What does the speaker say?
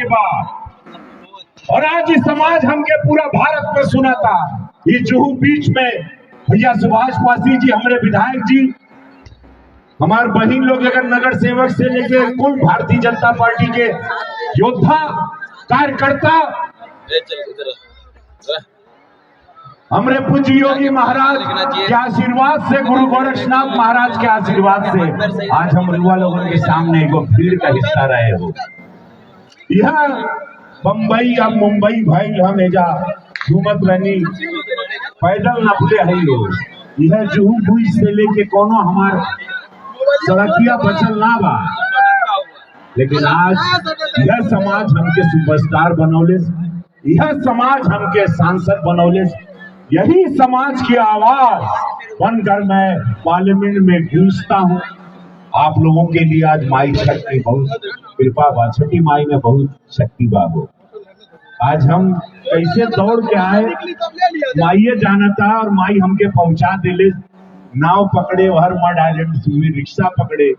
के बाद, और आज ये समाज हमके पूरा भारत में सुना था। ये जुहू बीच में भैया सुभाष पासी जी, हमारे विधायक जी, हमारे बहन लोग, लेकर नगर सेवक से लेकर कुल भारतीय जनता पार्टी के योद्धा कार्यकर्ता, हमारे पूज्य योगी महाराज के आशीर्वाद से, गुरु गोरक्षनाथ महाराज के आशीर्वाद से आज हम युवा लोगों के सामने एगो भीड़ का हिस्सा रहे हो। यह बम्बई या मुंबई भाई हम एजा घूमत रहनी, पैदल नपले है लोग। यह जुहू बीच से लेके कोनो हमार सड़किया बचल ना बा, लेकिन आज यह समाज हमके सुपरस्टार बनौले, यह समाज हमके सांसद बनौले। यही समाज की आवाज बनकर मैं पार्लियामेंट में गूंजता हूँ। आप लोगों के लिए आज माई छठ की बहुत कृपा बा, छठी माई में बहुत शक्ति बाबू। आज हम कैसे दौड़ के आए, माइये जाना था, और माई हमके पहुंचा दिले। नाव पकड़े, हर मड आइलैंड में रिक्शा पकड़े,